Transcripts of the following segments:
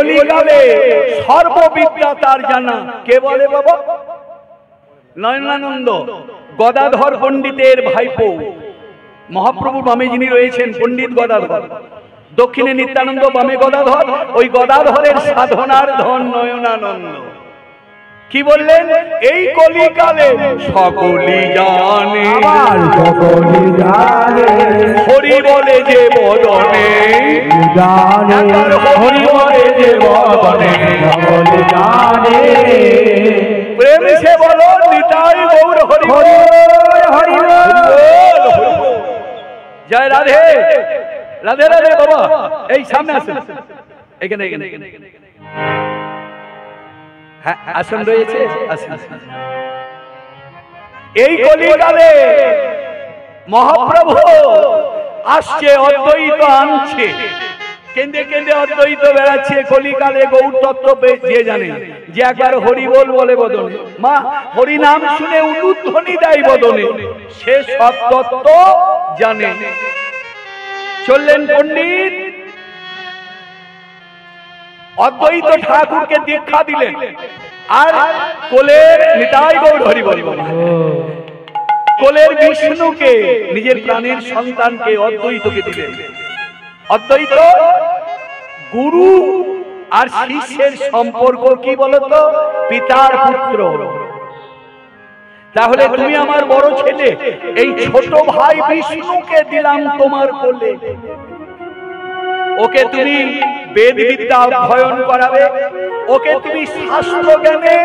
কলিকালে সর্ববিদ্যা তার জানা। কে বলে বাবা? নয়নানন্দ, গদাধর পণ্ডিতের ভাইপো। মহাপ্রভু বামে যিনি রয়েছেন পণ্ডিত গদাধর, দক্ষিণে নিত্যানন্দ, বামে গদাধর। ওই গদাধরের সাধনার ধন নয়নানন্দ। কি বললেন? এই কলিকালে সকলি জানে, হরি বলে যে বদনে, হরি বলে যে বদনে, প্রেম সে বলো নিতাই গৌর হরি হরি। জয় রাধে রাধে রাধে। বাবা এই সামনে আসুন, এখানে এখানে হ্যাঁ আসন রয়েছে। এই কলিকালে মহাপ্রভু আসছে, অদ্বৈত আনছে, কেন্দ্রে কেন্দ্রে অদ্বৈত বেড়াচ্ছে। কলিকালে গৌর তত্ত্ব যে জানে, যে একবার হরি বল বলে বদনে, মা হরি নাম শুনে উলুধ্বনি দেয় বদনে, সে সব তত্ত্ব জানে। চললেন পণ্ডিত, অদ্বৈত ঠাকুরকে দীক্ষা দিলেন, আর কোলের নিতাই গৌর হরি বল, কোলের বিষ্ণুকে, নিজের প্রাণের সন্তানকে অদ্বৈতকে দিলেন। অদ্বৈত গুরু আর শিষ্যের সম্পর্ক কি বলতো? পিতার পুত্র। তাহলে তুমি আমার বড় ছেলে, এই ছোট ভাই বিষ্ণুকে দিলাম তোমার কোলে। ওকে তুমি বেদ বিদ্যা অধ্যয়ন করাবে, ওকে তুমি শাস্ত্র জ্ঞানে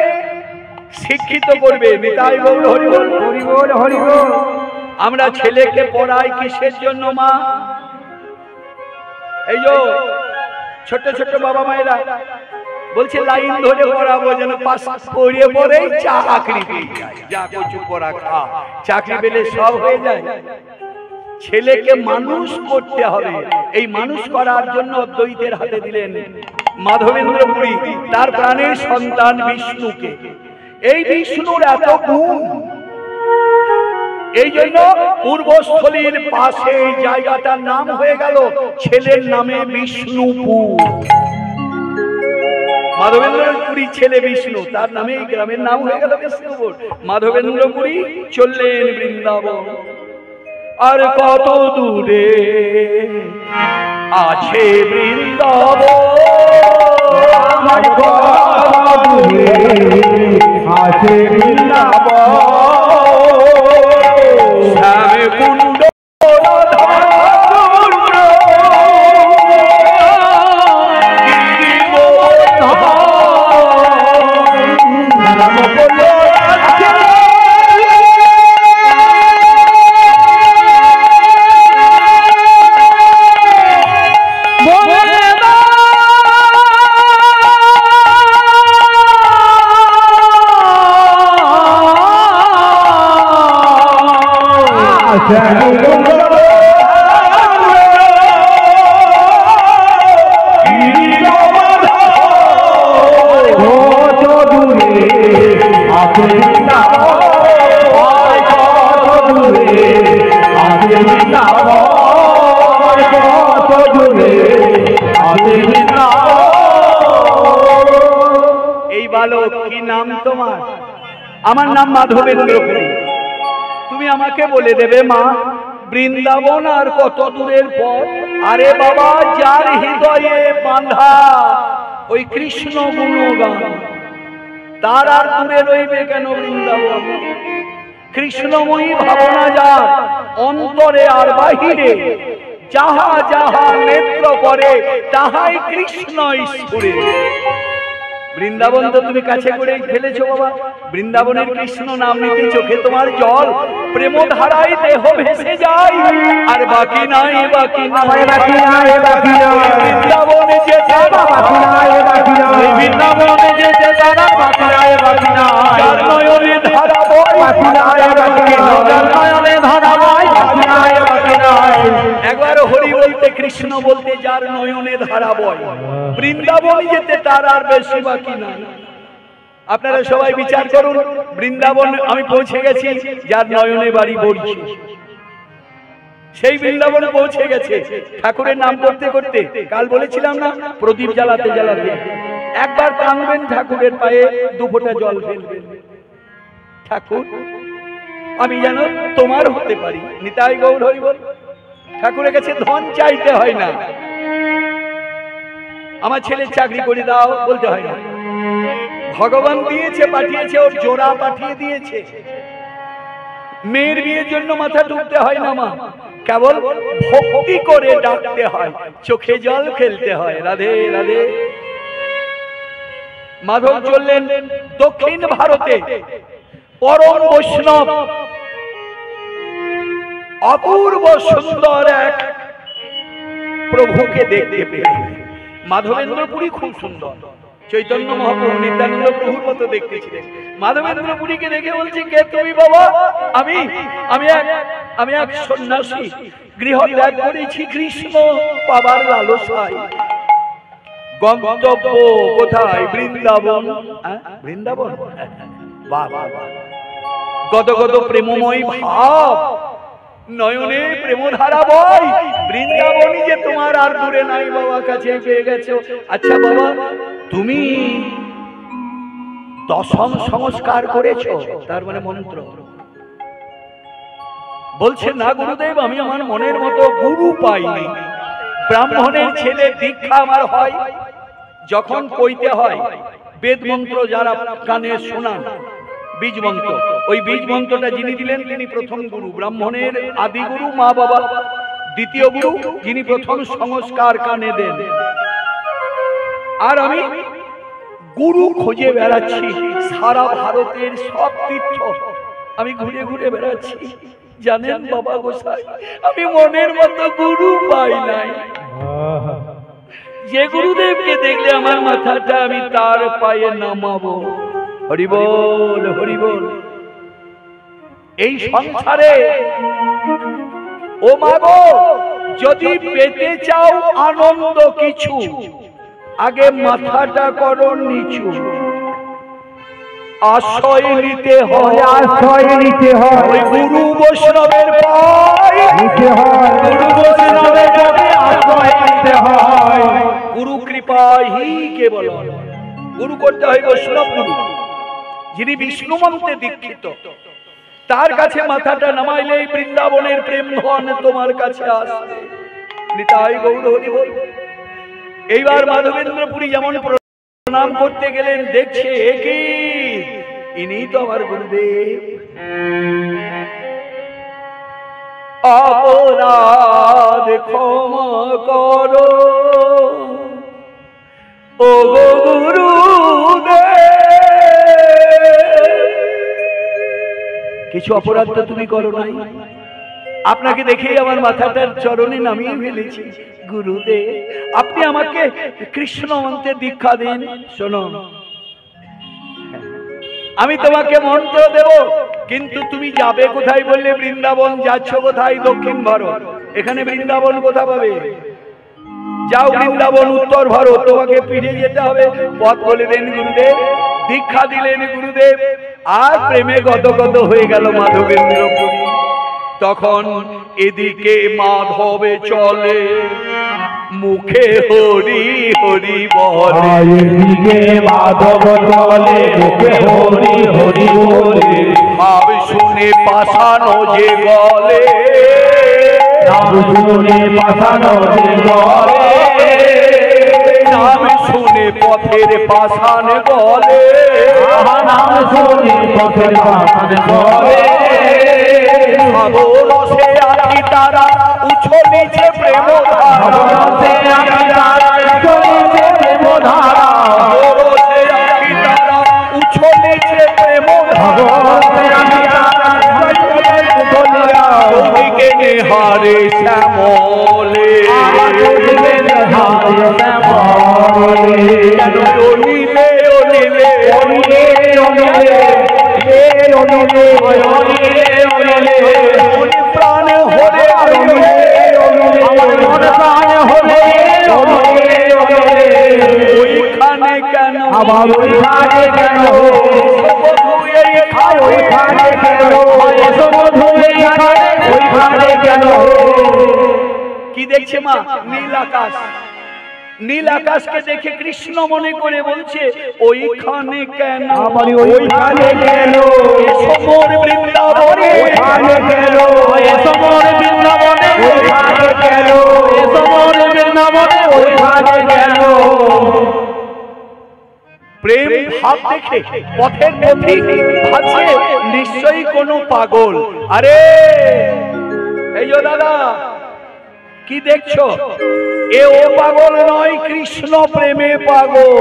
শিক্ষিত করবে। নিতাই গৌর হরি বল, হরি বল, হরি বল। আমরা ছেলেকে পড়াই কিসের জন্য মা? এই যে ছোট ছোট বাবা মায়েরা বলছে লাইন ধরে পড়াবো, যেন পাস পড়িয়ে পড়েই চাকরি পেয়ে যায়। যা কিছু পড়া খা, চাকরি পেলে সব হয়ে যায়। ছেলেকে মানুষ করতে হবে। এই মানুষ করার জন্য অদ্বৈতের হাতে দিলেন মাধবেন্দ্র পুরী, তার প্রাণের সন্তান বিষ্ণুকে। এই বিষ্ণুর এত গুণ, এই জন্য পূর্বস্থলীর পাশে জায়গাটার নাম হয়ে গেল ছেলের নামে বিষ্ণুপুর। মাধবেন্দ্র পুরী ছেলে বিষ্ণু, তার নামে এই গ্রামের নাম হয়ে গেল বিষ্ণুপুর। মাধবেন্দ্র পুরী চললেন বৃন্দাবন। আর কত দূরে আছে বৃন্দাবন, আমার কত দূরে আছে বৃন্দাবন। শ্যাম কুণ্ড আমার নাম মাধবেন্দ্র পুরী। তুমি আমাকে বলে দেবে মা, বৃন্দাবন আর কত দূরের পথ? আরে বাবা, যার হৃদয়ে বাঁধা ওই কৃষ্ণ গুণগান, তার আর দূরে রইবে কেন বৃন্দাবন? কৃষ্ণময়ী ভাবনা যার অন্তরে আর বাহিরে, যাহা যাহা নেত্র করে তাহাই কৃষ্ণ ঈশ্বরে। বৃন্দাবন তো তুমি কাছে করে ফেলেছো বাবা। বৃন্দাবনের কৃষ্ণ নাম নিতে চোখে তোমার জল, প্রেম ধারায় দেহ ভেসে যায়, আর বাকি নাই, বাকি নাই, বাকি নাই, বাকি নাই। বৃন্দাবনে যেতে বাকি নাই, বাকি নাই। বৃন্দাবনে যেতে তারা বাকি নাই, বাকি নাই। যার নয়নে ধারা বয় বাকি নাই, বাকি নাই। যার নয়নে ধারা বয় বাকি নাই, বাকি নাই। একবার হরি বলতে, কৃষ্ণ বলতে যার নয়নে ধারা বয়, বৃন্দাবনে যেতে তার আর বেশি বাকি নাই। আপনারা সবাই বিচার করুন, বৃন্দাবন আমি পৌঁছে গেছি, যার নয়নে বাড়ি বলছি। সেই বৃন্দাবন পৌঁছে গেছে ঠাকুরের নাম করতে করতে। কাল বলেছিলাম না, প্রদীপ জ্বালাতে জ্বালাতে একবার কাঁদবেন, ঠাকুরের পায়ে দু ফোঁটা জল ফেলবেন, ঠাকুর আমি যেন তোমার হতে পারি। নিতাই গৌর হরি বল। ঠাকুরের কাছে ধন চাইতে হয় না, আমার ছেলের চাকরি করে দাও বলতে হয় না, ভগবান দিয়েছে, পাঠিয়েছে, ওর জোড়া পাঠিয়ে দিয়েছে। মেয়ের বিয়ের জন্য মাথা ঢুকতে হয় না মা, কেবল ভক্তি করে ডাকতে হয়, চোখে জল ফেলতে হয়। রাধে রাধে। মাধব চললেন দক্ষিণ ভারতে, পরম বৈষ্ণব, অপূর্ব সুন্দর এক প্রভুকে দেখতে পেয়ে। মাধবেন্দ্রপুরী খুব সুন্দর, চৈতন্য মহাপ্রভু নিত্যানন্দ প্রভুর মতো দেখতে ছিলেন। মাধবেন্দ্রপুরীকে দেখে বলছি, কে তুমি বাবা? আমি এক সন্ন্যাসী, গৃহ ত্যাগ করেছি কৃষ্ণ পাবার লালসায়। গন্তব্য কোথায়? বৃন্দাবন। বৃন্দাবন, বাবা কত কত প্রেমময় ভাব, নয়নে প্রেমধারা বয়। বৃন্দাবনই যে তোমার আর দূরে নাই বাবা, কাছে পেয়ে গেছো। আচ্ছা বাবা, তুমি দশম সংস্কার করেছো, তার মানে মন্ত্র। বলছে না গুরুদেব, আমি আমার মনের মতো গুরু পাইনি। ব্রাহ্মণের ছেলে দীক্ষা আমার হয় যখন কইতে হয় বেদ মন্ত্র, যারা কানে শোনান বীজ মন্ত্র, ওই বীজ মন্ত্রটা যিনি দিলেন তিনি প্রথম গুরু। ব্রাহ্মণের আদি গুরু মা বাবা, দ্বিতীয় গুরু যিনি প্রথম সংস্কার কানে দেন। আর আমি গুরু খুঁজে বেড়াচ্ছি সারা ভারতের সব তীর্থ, আমি ঘুরে ঘুরে বেড়াচ্ছি। জানেন বাবা গোসাই, আমি মনের মতো গুরু পাই নাই। যে গুরুদেবকে দেখলে আমার মাথাটা আমি তার পায়ে নামাবো। হরি বল, হরি বল। এই সংসারে ও মাগো, যদি পেতে চাও আনন্দ কিছু, আগে মাথাটা করো নিচু। আশ্রয় নিতে হয়, আশ্রয় নিতে হয় গুরু বৈষ্ণবের পায়ে নিতে হয়, গুরু বৈষ্ণবের পায়ে আশ্রয় নিতে হয়। গুরু কৃপাহি কেবল, গুরু করতে হয় বৈষ্ণব গুরু, যিনি বিষ্ণু মন্ত্রে দীক্ষিত। তার কাছে মাথাটা নামাইলেই বৃন্দাবনের প্রেম ধন তোমার কাছে আসবে। নিতাই গৌর হরি বল। এইবার মাধবেন্দ্রপুরী যেমন প্রণাম করতে গেলেন, দেখছে কি ইনি তো আমার গুরুদেব। অপরাধ ক্ষমা করো ও গুরুদেব, কিছু অপরাধ তো তুমি করো নাই, আপনাকে দেখেই আমার মাথাটার চরণে নামিয়ে ফেলেছি। গুরুদেব, আপনি আমাকে কৃষ্ণ মন্ত্রে দীক্ষা দিন। শোনো, আমি তোমাকে মন্ত্র দেব, কিন্তু তুমি যাবে কোথায় বললে? বৃন্দাবন। যাচ্ছ কোথায়? দক্ষিণ ভারত। এখানে বৃন্দাবন কোথা পাবে? যাও বৃন্দাবন উত্তর ভারত, তোমাকে ফিরে যেতে হবে। পথ বলে দেন গুরুদেব, দীক্ষা দিলেন গুরুদেব। আর প্রেমে গদগদ হয়ে গেল মাধবেন্দ্রপুরী। তখন এদিকে মাধবে চলে, মুখে হরি হরি বলে। এদিকে মাধব চলে, মুখে হরি হরি বলে। ভাব শুনে পাশানো যে গলে, নাম শুনে পাশানো যে গলে, নাম শুনে পথের পাশান গলে, নাম শুনে পথের পাশান গলে। ভাবরসে আখি তারা উছলিছে প্রেম ধারা, ভাবরসে আখি তারা উছলিছে প্রেম ধারা, ভাবরসে আখি তারা উছলিছে প্রেম ধারা, ভাবরসে আখি তারা উছলিছে প্রেম ধারা। ওদিকে নেহারে শ্যামলে, ওদিকে নেহারে শ্যামলে, কেন অনিলে অনিলে অনিলে অনিলে অনিলে অনিলে মন প্রাণ হলে অনিলে অনিলে, আমার মন প্রাণ হলে অনিলে আবার ওইখানে কেন ওইখানে কেন ওইখানে কেন কি দেখছে মা? নীল আকাশ। নীল আকাশকে দেখে কৃষ্ণ মনে করে বলছে ওইখানে কেন ওইখানে কেন সমর বৃন্দাবনে ওইখানে কেন সমর বৃন্দাবনে ওইখানে কেন সমর বৃন্দাবনে ওইখানে কেন প্রেম ভাব দেখে পথের মধ্যে ভাবছে নিশ্চয়ই কোনো পাগল। আরে এই যে দাদা কি দেখছো? এ ও পাগল নয়, কৃষ্ণ প্রেমে পাগল।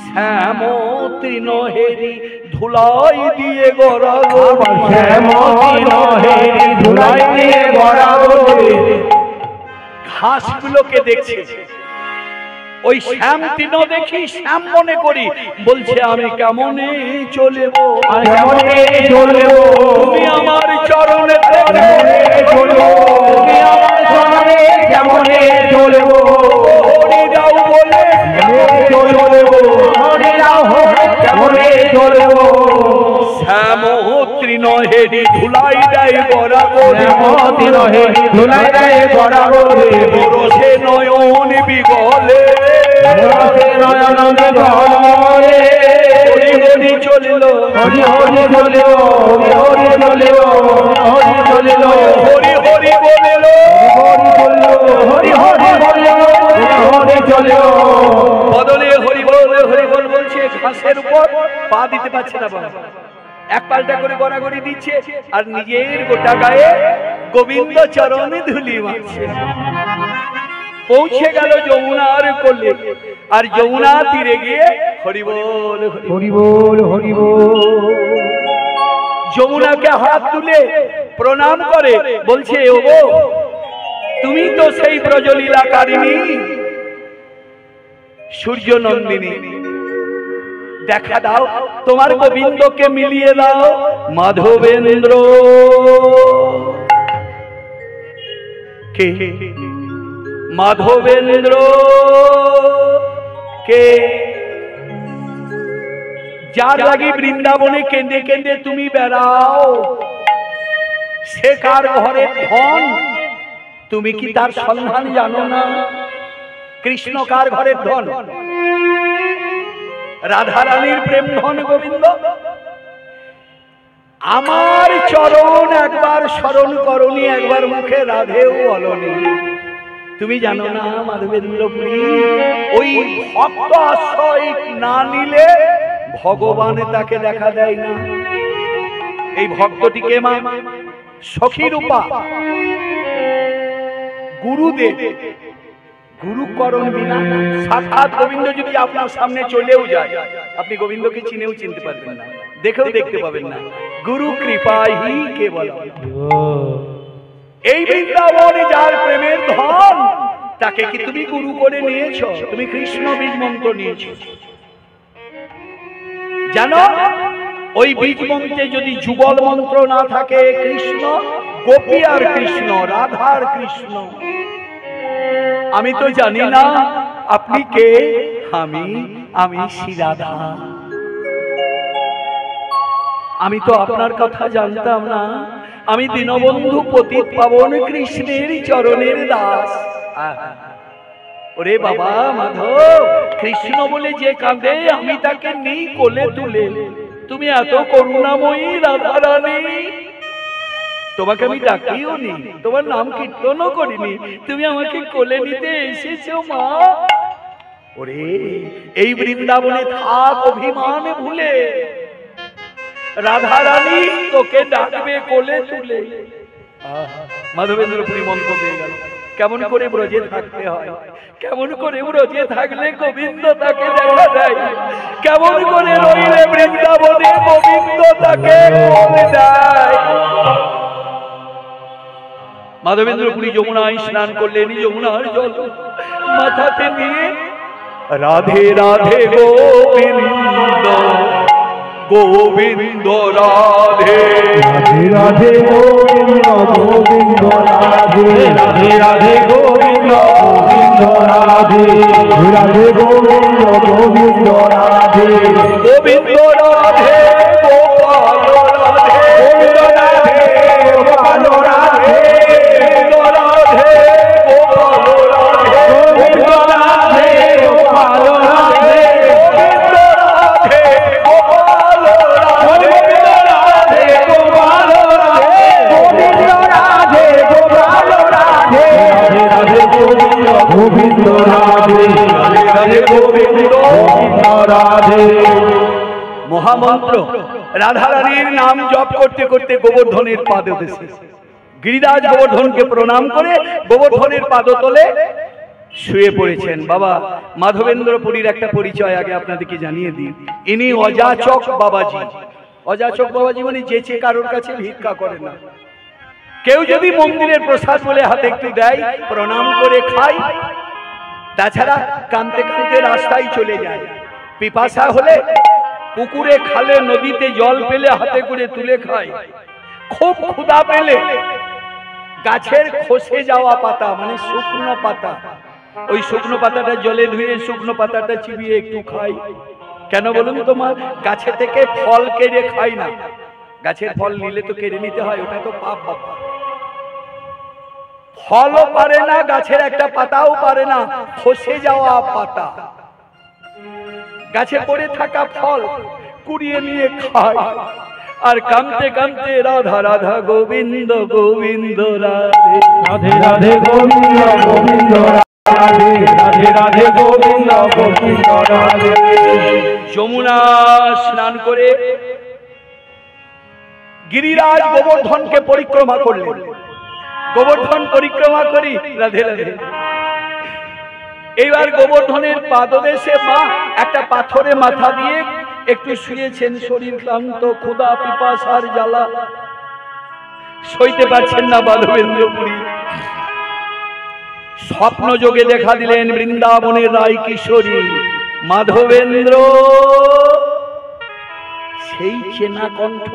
শ্যাম তৃণহেরি ধুলাই দিয়ে গড়া শ্যাম তৃণহেরি ধুলাই দিয়ে গড়া ঘাসগুলোকে দেখছে। ওই শ্যাম তৃণ দেখি শ্যাম মনে করি, বলছে আমি কেমনে চলব, তুমি আমার চরণে হরিরাও বলে শ্যাম তৃণহেরি ধুলাই দেয় বরাবর, ধুলাই দেয় বরাবর বরসে নয়ন বিগলে নয়ন বিগলে হরি হরি চলিল হরি হরি চলিল হরি চলিল হরি চলিল হরি হরি বলিল হরি হরি বলিল হরি চলিল বদলে হরি বল বলছে। ঘাসের উপর পা দিতে পারছে না বাবা, এক পাল্টা করে গড়াগড়ি দিচ্ছে আর নিজের গোটা গায়ে গোবিন্দ চরণে ধুলি মারছে। পৌঁছে গেল যমুনার কোলে, আর যমুনা তীরে গিয়ে হরি বল হরি বল হরি বল যমুনাকে হাত তুলে প্রণাম করে বলছে ওগো তুমি তো সেই ব্রজলীলাকারিণী সূর্য নন্দিনী, দেখা দাও তোমার গোবিন্দকে মিলিয়ে দাও মাধবেন্দ্র। কে মাধবেন্দ্র? কে যার লাগি বৃন্দাবনে কেঁদে কেঁদে তুমি বেড়াও, সে কার ঘরের ধন তুমি কি তার সন্ধান জানো না? কৃষ্ণ কার ঘরের ধন? রাধারানীর প্রেম ধন গোবিন্দ। আমার চরণ একবার স্মরণ করনি, একবার মুখে রাধেও বলনি। তুমি জানো না মাধবেন্দ্রপুরী ওই ভক্ত আশ্রয় না নিলে ভগবান তাকে দেখা দেয় না। এই ভক্তটিকে মা সখী রূপা গুরুদেব, গুরুকরণ বিনা সাক্ষাৎ গোবিন্দ যদি আপনার সামনে চলেও যায় আপনি গোবিন্দকে চিনেও চিনতে পারবেন না, দেখেও দেখতে পাবেন না। গুরু কৃপাই কেবল। এই বৃন্দাবনে যার প্রেমের ধন তাকে কি তুমি গুরু করে নিয়েছো? তুমি কৃষ্ণ বীজ মন্ত্র নিয়েছো জানো? ওই বীজ মন্ত্রে যদি যুগল মন্ত্র না থাকে, কৃষ্ণ গোপী আর কৃষ্ণ, রাধার কৃষ্ণ। আমি তো জানি না আপনি কে। আমি শ্রী রাধা। আমি তো আপনার কথা জানতাম না। আমি দীনবন্ধু পতিত পাবন কৃষ্ণের চরণের দাস। ওরে বাবা মাধব, কৃষ্ণ বলে যে কাঁদে আমি তাকে নেই কোলে তুলে। তুমি এত করুণাময়ী রাধারানী, তোমাকে আমি ডাকিও নি, তোমার নাম কীর্তনও করিনি, তুমি আমাকে কোলে নিতে এসেছো মা। ওরে এই বৃন্দাবনে থাক অভিমান ভুলে, রাধারানী তোকে ডাকবে কোলে তুলে। মাধবেন্দ্রপুরী মন্ত্র পেয়ে গেল। কেমন করে ব্রজে থাকতে হয়, কেমন করে ব্রজে থাকলে গোবিন্দ তাকে দেখা দেয়, কেমন করে রইলে বৃন্দাবনে গোবিন্দ তাকে কোলে দেয়। মাধবেন্দ্রপুরী যমুনায় স্নান করলেন, যমুনার জল মাথাতে নিয়ে রাধে রাধে গোবিন্দ গোবিন্দ রাধে রাধে গোবিন্দ গোবিন্দ রাধে রাধে রাধে গোবিন্দ গোবিন্দ রাধে রাধে গোবিন্দ গোবিন্দ রাধে গোবিন্দ রাধে গোপাল রাধে গোবিন্দ রাধে গোপাল রাধে গোবিন্দ রাধে গোপাল রাধে গোবিন্দ রাধে গোপাল রাধে গোবিন্দ রাধে রাধে গোবিন্দ গোবিন্দ রাধে। মহামন্ত্র রাধারানীর নাম জপ করতে করতে গোবর্ধনের পাদদেশে গিরিরাজ গোবর্ধনকে প্রণাম করে গোবর্ধনের পাদতলে শুয়ে পড়েছেন। বাবা মাধবেন্দ্রপুরীর একটা পরিচয় আগে আপনাদেরকে জানিয়ে দিই। ইনি অযাচক বাবাজি। অযাচক বাবাজি মানে যেচে কারোর কাছে ভিক্ষা করে না। কেউ যদি মন্দিরের প্রসাদ বলে হাতে একটু দেয়, প্রণাম করে খায়, তাছাড়া কাঁদতে কাঁদতে রাস্তায় চলে যায়। পিপাসা হলে পুকুরে খালে নদীতে জল পেলে হাতে করে তুলে খায়। খুব ক্ষুধা পেলে গাছের খসে যাওয়া পাতা মানে শুকনো পাতা, ওই শুকনো পাতাটা জলে ধুয়ে শুকনো পাতাটা চিবিয়ে একটু খাই। কেন বলুন তোমার? গাছে থেকে ফল কেড়ে খাই না। গাছের ফল নিলে তো কেড়ে নিতে হয়, ওটা তো পাপ। বাবা ফলও পারে না, গাছের একটা পাতাও পারে না, খসে যাওয়া পাতা, গাছে পড়ে থাকা ফল কুড়িয়ে নিয়ে খায়। আর কাঁদতে কাঁদতে রাধা রাধা গোবিন্দ গোবিন্দ রাধে রাধে রাধে গোবিন্দ গোবিন্দ রাধে রাধে রাধে গোবিন্দ গোবিন্দ রাধে। যমুনা স্নান করে গিরিরাজ গোবর্ধনকে পরিক্রমা করলেন। গোবর্ধন পরিক্রমা করি রাধে রাধে। এইবার গোবর্ধনের পাদদেশে মা একটা পাথরে মাথা দিয়ে একটু শুয়েছেন। শরীর ক্লান্ত, ক্ষুধা পিপাসার জ্বালা সইতে পারছেন না মাধবেন্দ্রপুরী। স্বপ্ন যোগে দেখা দিলেন বৃন্দাবনের রায় কিশোরী মাধবেন্দ্র। সেই চেনা কণ্ঠ।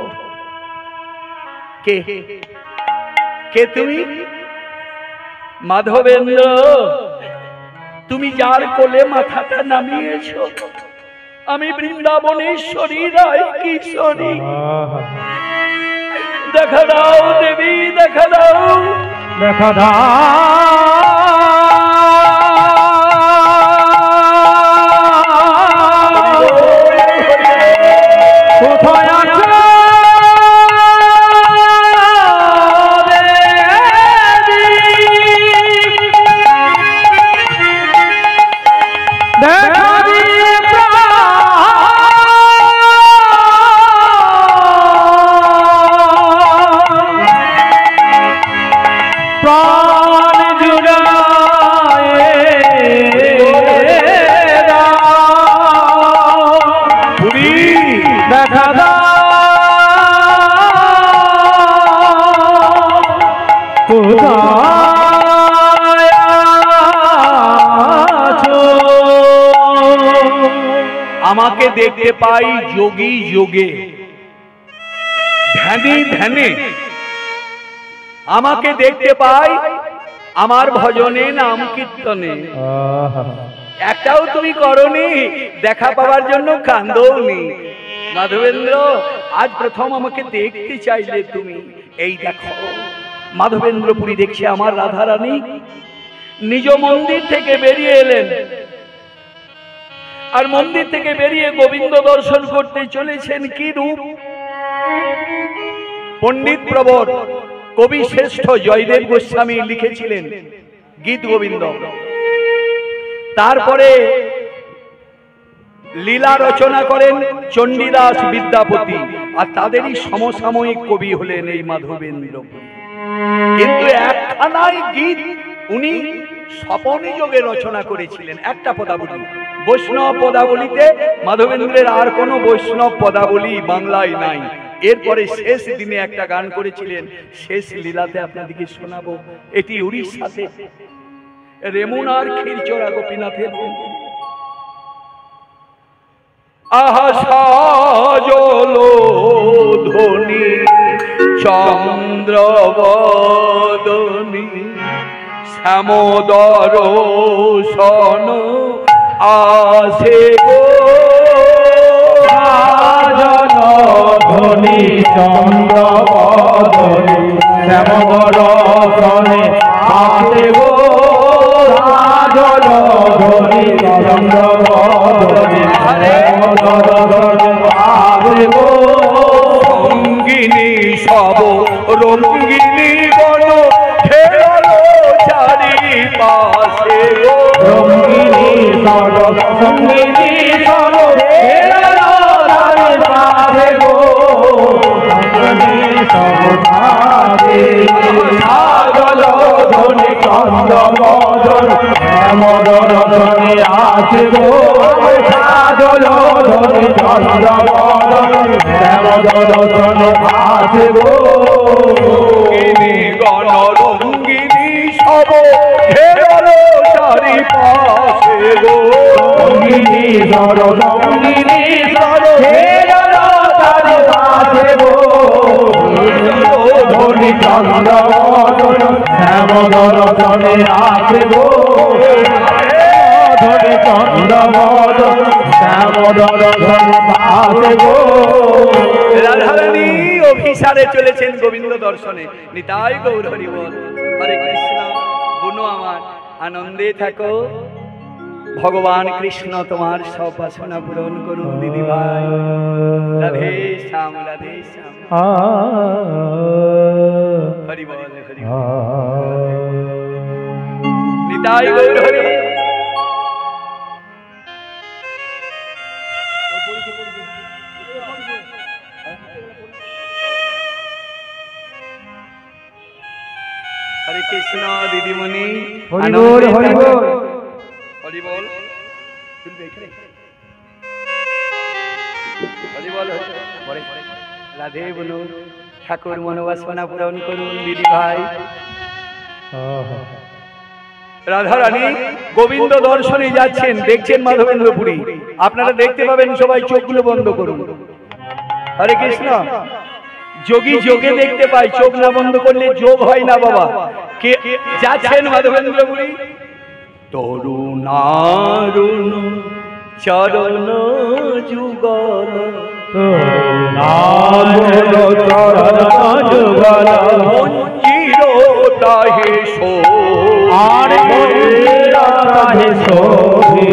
কে কে তুমি? মাধবেন্দ্র, তুমি যার কোলে মাথাটা নামিয়েছ, আমি বৃন্দাবনেশ্বরী রায় কিশোরী। দেখা দাও দেবী, দেখা দাও, দেখা দাও। কোথায় আছো আমাকে দেখতে পাই যোগী যোগে, ধ্যানে ধ্যানে। আমাকে দেখতে পাই আমার ভজনে নাম কীর্তনে। একটাও তুমি করনি, দেখা পাওয়ার জন্য কান্দওনি। মাধবেন্দ্র, আজ প্রথম আমাকে দেখতে চাইলে তুমি। এই দেখো মাধবেন্দ্রপুরী দেখছে আমার রাধারানী নিজ মন্দির থেকে বেরিয়ে এলেন। আর মন্দির থেকে বেরিয়ে গোবিন্দ দর্শন করতে চলেছেন। কি রূপ! পণ্ডিত প্রবর কবি শ্রেষ্ঠ জয়দেব গোস্বামী লিখেছিলেন গীত গোবিন্দ। তারপরে লীলা রচনা করেন চণ্ডীদাস বিদ্যাপতি, আর তাদেরই সমসাময়িক কবি হলেন এই মাধবেন্দ্রপুরী। কিন্তু একখানাই গীত উনি স্বপনী যোগে রচনা করেছিলেন, একটা পদাবলী, বৈষ্ণব পদাবলীতে। মাধবেন্দ্রের আর কোনো বৈষ্ণব পদাবলী বাংলায় নাই। এরপরে শেষ দিনে একটা গান করেছিলেন, শেষ লীলাতে আপনাদেরকে শোনাবো। এটি উড়িষ্যাতে রেমুনার ক্ষীরচোরা গোপীনাথের মন্দির। আহা সাজল গৃহণী চন্দ্রবদনী শ্যামদর্শন আসে গো ধনী চন্দ্রবদনী শ্যামদর্শনে আসে গো ধনী চন্দ্রবদনী শ্যামদর্শনে আসে গো রঙ্গিনী সব রঙ্গিনী গণ খেলো চারিপাশে গো রঙ্গিনী সর সঙ্গিনী সর খেলো চারিপাশে গো রঙ্গিনী সব সাজল ধনী চন্দ্রবদন শ্যামদর্শনে আসে গো সাজল ধনী চন্দ্রবদন শ্যামদর্শনে আসে গো রঙ্গিনী গণ রঙ্গিনী সব খেলো চারিপাশে গো রঙ্গিনী সর রঙ্গিনী সর খেলো চারিপাশে গো ধনী চন্দ্রবদন শ্যামদর্শনে আসে গো ধনী চন্দ্রবদন শ্যামদর্শনে আসে গো রাধারানী অভিসারে চলেছেন গোবিন্দ দর্শনে। নিতাই গৌর হরি বল। হরে কৃষ্ণ। বুনো আমার আনন্দে থাকো। ভগবান কৃষ্ণ তোমার সব বাসনা পূরণ করুন দিদি ভাই। রাধে শ্যাম রাধে শ্যাম। হরি বল হরি বল। নিতাই গৌর হরি। হরে কৃষ্ণ দিদিমণি। হরি বল হরি বল হরি বল। হরি বল হরি। রাধে বলুন। ঠাকুর মনোবাসনা পূরণ করুন দিদি ভাই। রাধারানী গোবিন্দ দর্শনে যাচ্ছেন, দেখছেন মাধবেন্দ্রপুরী। আপনারা দেখতে পাবেন, সবাই চোখগুলো বন্ধ করুন। হরে কৃষ্ণ। যোগী যোগে দেখতে পাই, চোখ না বন্ধ করলে যোগ হয় না বাবা। কে যাচ্ছেন মাধবেন্দ্রপুরী? তরুণারুণ চরণ যুগল মঞ্জিরতাহে শো আর মঞ্জিরতাহে শোভে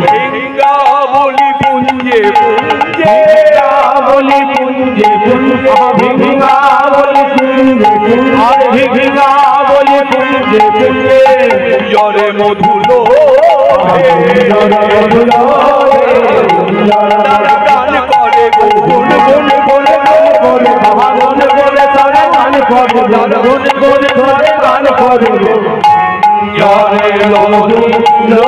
ভেঙ্গা বলি পুঞ্জে পুঞ্জে বলি পুঞ্জে পুঞ্জে ভিঙ্গা বলি পুঞ্জে আর ভিঙ্গা বলি পুঞ্জে পুঞ্জে জরে মধুলো তারা গান করে গুন গুন করে করে ভাগন করে তারা গান করে গুন গুন করে গান করে জরে মধুলো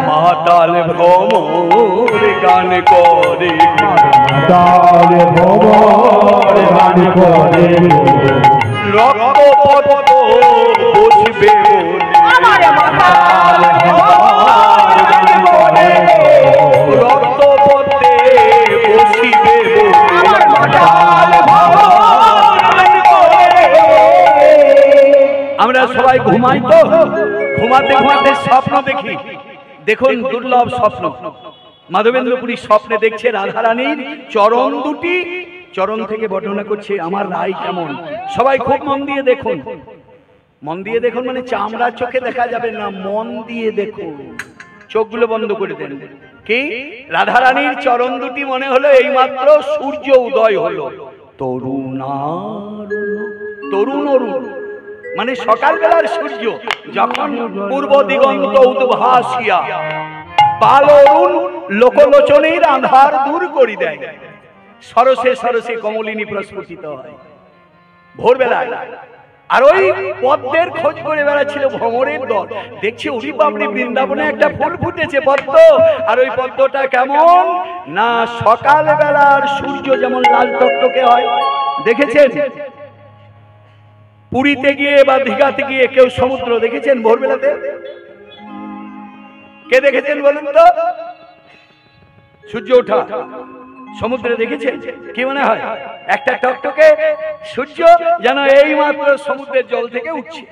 মাতাল ভ্রমর গান করে মাতাল ভ্রমর গান করে রক্তপত বসবে রক্তপথে বসিবে আমরা সবাই ঘুমাই তো, ঘুমাতে ঘুমাতে স্বপ্ন দেখি। দেখুন দুর্লভ স্বপ্ন। মাধবেন্দ্রপুরী স্বপ্নে দেখছে রাধারানীর চরণ দুটি, চরণ থেকে বর্ণনা করছে আমার রায় কেমন। সবাই খুব মন দিয়ে দেখুন। মন দিয়ে দেখুন মানে চামড়া চোখে দেখা যাবে না, মন দিয়ে দেখুন। চোখগুলো বন্ধ করে দেন। কি রাধারানীর চরণ দুটি মনে হলো এইমাত্র সূর্য উদয় হলো। তরুণ অরুণ মানে সকালবেলার সূর্য যখন পূর্ব দিগন্ত উদ্ভাসিয়া পাল অরুণ লোকলোচনের আধার দূর করি দেয়। সরসে সরসে কমলিনী প্রস্ফুটিত হয় ভোরবেলায়। আর ওই পদ্মের খোঁজ করে বেড়াচ্ছিল ভ্রমরের দল। দেখছি উড়ি বাবরি বৃন্দাবনে একটা ফুল ফুটেছে পদ্ম। আর ওই পদ্মটা কেমন না সকাল বেলার সূর্য যেমন লাল টকটকে হয়। দেখেছেন পুরীতে গিয়ে বা দীঘাতে গিয়ে কেউ সমুদ্র দেখেছেন ভোরবেলাতে? কে দেখেছেন বলুন তো? সূর্য ওঠা সমুদ্রে দেখেছেন? কি মনে হয়? একটা টকটকে সূর্য যেন এই মাত্র সমুদ্রের জল থেকে উঠছে।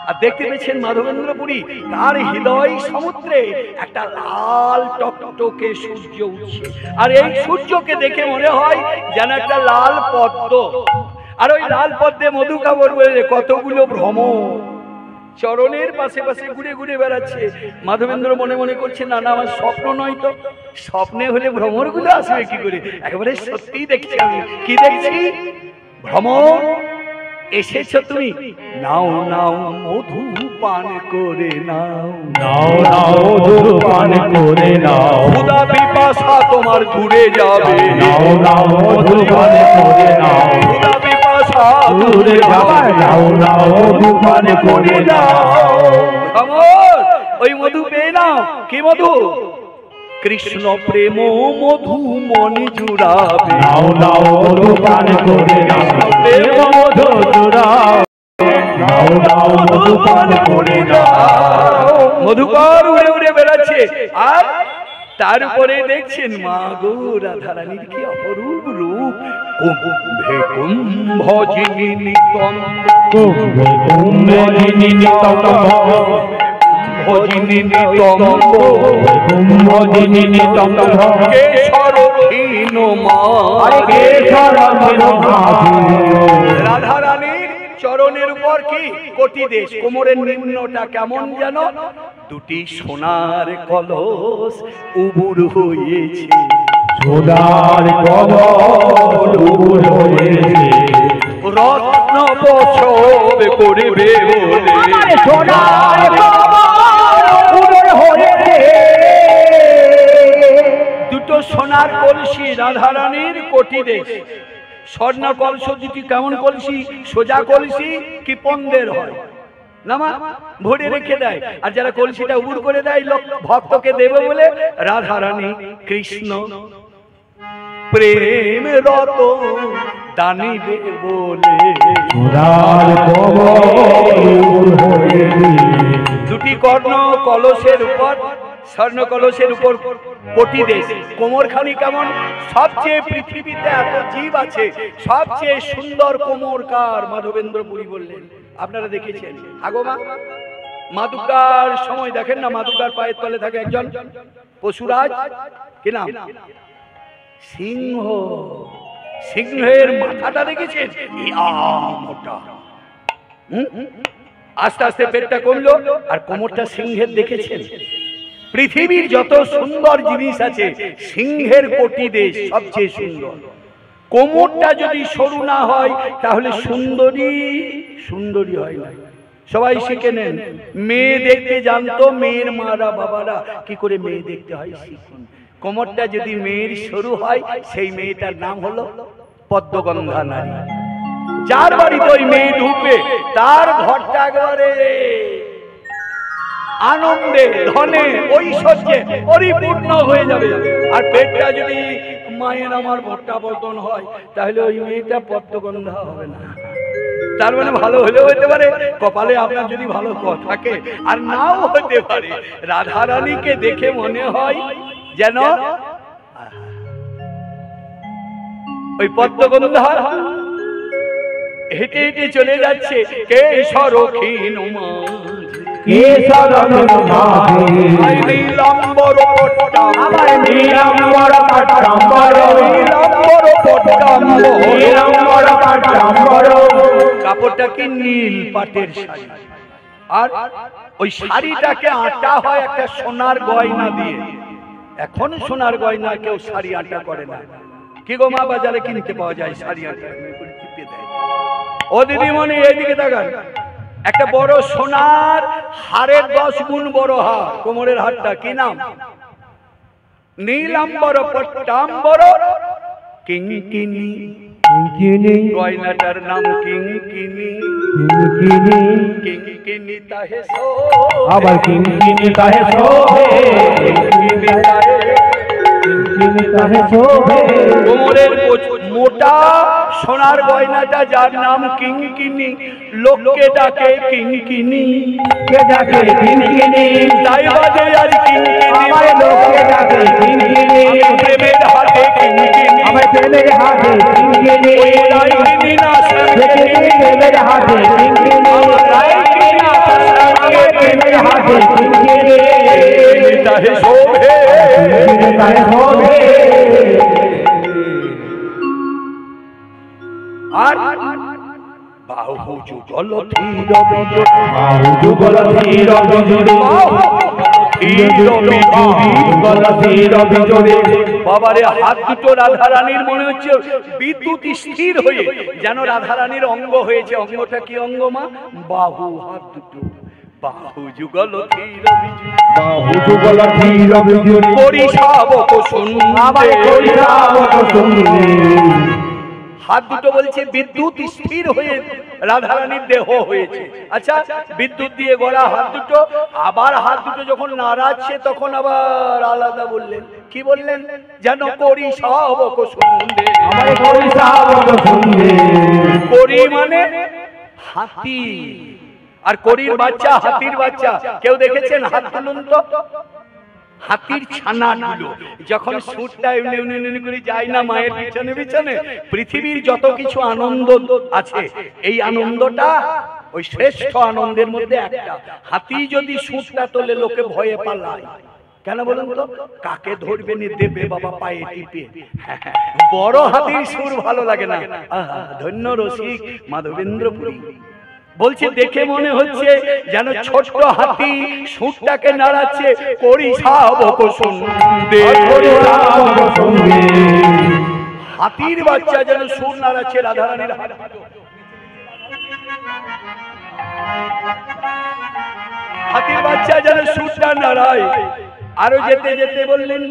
আর দেখতে পেয়েছেন মাধবেন্দ্রপুরী, তার হৃদয় সমুদ্রে একটা লাল টকটকে সূর্য উঠছে। আর এই সূর্যকে দেখে মনে হয় যেন একটা লাল পদ্ম, আর ওই লাল পদ্মে মধুকাবর বলে কতগুলো ভ্রমর চরণের পাশে পাশে ঘুরে ঘুরে বেড়াচ্ছে। মাধবেন্দ্র মনে মনে করছে, না না, আমার স্বপ্ন নয় তো, স্বপ্নে হলে ভ্রমর গুলো আসবে কি করে? একেবারে সত্যি দেখছি আমি। কি দেখছি? ভ্রমর এসেছো তুমি, নাও নাও মধু পান করে নাও, নাও নাও মধু পান করে নাও, ক্ষুধা পিপাসা তোমার দূরে যাবে, নাও নাও মধু পান করে নাও, ক্ষুধা পিপাসা দূরে যাবে, নাও নাও মধু পান করে নাও। ভ্রমর ওই মধু পেয়ে নাও। কি মধু? কৃষ্ণ প্রেম মধু মনে জুড়াবে, নাও নাও মধু পান করে নাও, প্রেম মধু জুড়াও, নাও নাও মধু পান করে নাও। মধুকর উড়ে উড়ে বেড়াচ্ছে। আর তার উপরে দেখছেন মা গো রাধারানীর কি অপরূপ রূপ। কুম্ভে কুম্ভজিনী নিতম্ব, কুম্ভে কুম্ভে নিতম্ব, ভজিনী নিতম্ব, কুম্ভজিনী নিতম্ব, কেশরহীন মা, কেশরহীন মা। রাধারানীর চরণের উপর কি কোটি দেশ, কোমরের নিম্নটা কেমন যেন দুটি সোনার কলস উবুর হয়েছে, সোনার কলস উবুর হয়েছে, রত্ন বছর করিবে বলে সোনার কলস উবুর হয়েছে। দুটো সোনার কলসি রাধারানীর কোটি দেশ। স্বর্ণ কলস দুটি কেমন কলসি? সোজা কলসি কি পন্দের হয় না মা, ভরে রেখে দেয়। আর যারা কলসিটা উবুর করে দেয় লোক ভক্তকে দেবে বলে, রাধারানী কৃষ্ণ প্রেম রত দানিবে বলে সোনার কলস উবুর হয়েছে। দুটি কর্ণ কলসের উপর, স্বর্ণ কলসের উপর কোটি দেশ। কোমরখানি কেমন? সবচেয়ে পৃথিবীতে এত জীব আছে, সবচেয়ে সুন্দর কোমর কার? মাধবেন্দ্রপুরী বললেন। আপনারা দেখেছেন? আগো মা, মা দুর্গার সময় দেখেন না, মা দুর্গার পায়ের তলে থাকে একজন পশুরাজ, কি নাম? সিংহ। সিংহের মাথাটা দেখেছেন? মোটা। আস্তে আস্তে পেটটা কমলো, আর কোমরটা সিংহের দেখেছেন? পৃথিবীর যত সুন্দর জিনিস আছে, সিংহের কোটি দেশ সবচেয়ে সুন্দর। কোমরটা যদি সরু না হয় তাহলে সুন্দরী সুন্দরী হয় না। সবাই শিখে নেন। মেয়ে দেখতে জানতো মেয়ের মারা বাবারা, কি করে মেয়ে দেখতে হয় শিখুন। কোমরটা যদি মেয়ের সরু হয়, সেই মেয়েটার নাম হলো পদ্মগন্ধা নারী। যার বাড়িতে ওই মেয়ে ঢুকবে, তার ঘরটা একেবারে আনন্দে, ধনে, ঐশ্বর্যে পরিপূর্ণ হয়ে যাবে। আর পেটটা যদি মায়ের আমার ভট্টা পতন হয়, তাহলে ওই মেয়েটা পদ্মগন্ধা হবে না। তার মানে ভালো হলেও হতে পারে, কপালে আপনার যদি ভালো থাকে, আর নাও হতে পারে। রাধারানীকে দেখে মনে হয় যেন ওই পদ্মগন্ধা হেঁটে হেঁটে চলে যাচ্ছে। কেশরহীন মা, কেশরহীন মাঝে, নীলাম্বর পট্টাম, আমার নীলাম্বর পট্টাম্বর, নীলাম্বর পট্টাম, নীলাম্বর পট্টাম্বর। কাপড়টা কি? নীল পাটের শাড়ি। আর ওই শাড়িটাকে আটা হয় একটা সোনার গয়না দিয়ে। এখন সোনার গয়না কেউ শাড়ি আটা করে না। কি গো মা, বাজারে কিনতে পাওয়া যায় শাড়ি আটা, টিপে দেয়। ও দিদিমণি এইদিকে তাকান, একটা বড় সোনার হারের 10 গুণ বড় হার, কোমরের হারটা কি নাম? নীলাম্বর পট্টাম্বর কিঙ্কিনী। গয়নাটার নাম কিঙ্কিনী। কিঙ্কিনী তাহে শোভে, আবার কিঙ্কিনী তাহে শোভে, কিঙ্কিনী তাহে তাহে শোভে কোমরের মোটা সোনার গয়নাটা যার নাম কিঙ্কিনি, লোককে ডাকে কিঙ্কিনি, কে ডাকে কিঙ্কিনি, তাই বাজে আর কিঙ্কিনি, আমায় লোকে ডাকে কিঙ্কিনি, প্রেমের হাতে কিঙ্কিনি, আমায় প্রেমের হাতে কিঙ্কিনি, ওই রাইকিনি না কিঙ্কিনি প্রেমের হাতে কিঙ্কিনি, রাইকিনি না আমায় প্রেমের হাতে কিঙ্কিনি, তাহে শোভে তাহে শোভে। আর বাহু যুগল ধীর বিজয়, বাহু যুগল ধীর বিজয়, বাবারে হাত দুটো রাধারানীর মনে হচ্ছে বিদ্যুৎ স্থির হয়ে যেন রাধারানীর অঙ্গ হয়েছে। অঙ্গটা কি অঙ্গ মা? বাহু, হাত দুটো বাহু যুগল ধীর বিজয়, বাহু যুগল ধীর বিজয়, করি শাবক শুনবে, করি শাবক শুনবে। হাত দুটো বলছে বিদ্যুৎ স্থির হয়ে রাধারানীর দেহ হয়েছে। আচ্ছা, বিদ্যুৎ দিয়ে গড়া হাত দুটো, আবার হাত দুটো যখন নাড়াচ্ছে তখন আবার আলাদা বললেন। কি বললেন? যেন করি শাবক শুনবে, আমারে করি শাবক শুনবে। করি মানে হাতি, আর করির বাচ্চা হাতির বাচ্চা। কেউ দেখেছেন? হাত তুলুন তো। হাতির ছানাগুলো যখন সুরটা এমনি এমনি করে যায় না মায়ের পিছনে পিছনে, পৃথিবীর যত কিছু আনন্দ আছে এই আনন্দটা ওই শ্রেষ্ঠ আনন্দের মধ্যে একটা। হাতি যদি সুরটা তোলে লোকে ভয়ে পালায়। কেন বলুন তো? কাকে ধরবে নি দেবে বাবা পায়ে টিপে। বড় হাতির সুর ভালো লাগে না। আহা, ধন্য রসিক মাধবেন্দ্রপুরী। বলছে দেখে মনে হচ্ছে যেন ছোট্ট হাতি সুরটাকে নাড়াচ্ছে, করি শাবক শুনবে। হাতির বাচ্চা যেন সুর নাড়াচ্ছে রাধারানীর হাত। হাতির বাচ্চা যেন সুরটা নাড়ায়। আরো যেতে যেতে বললেন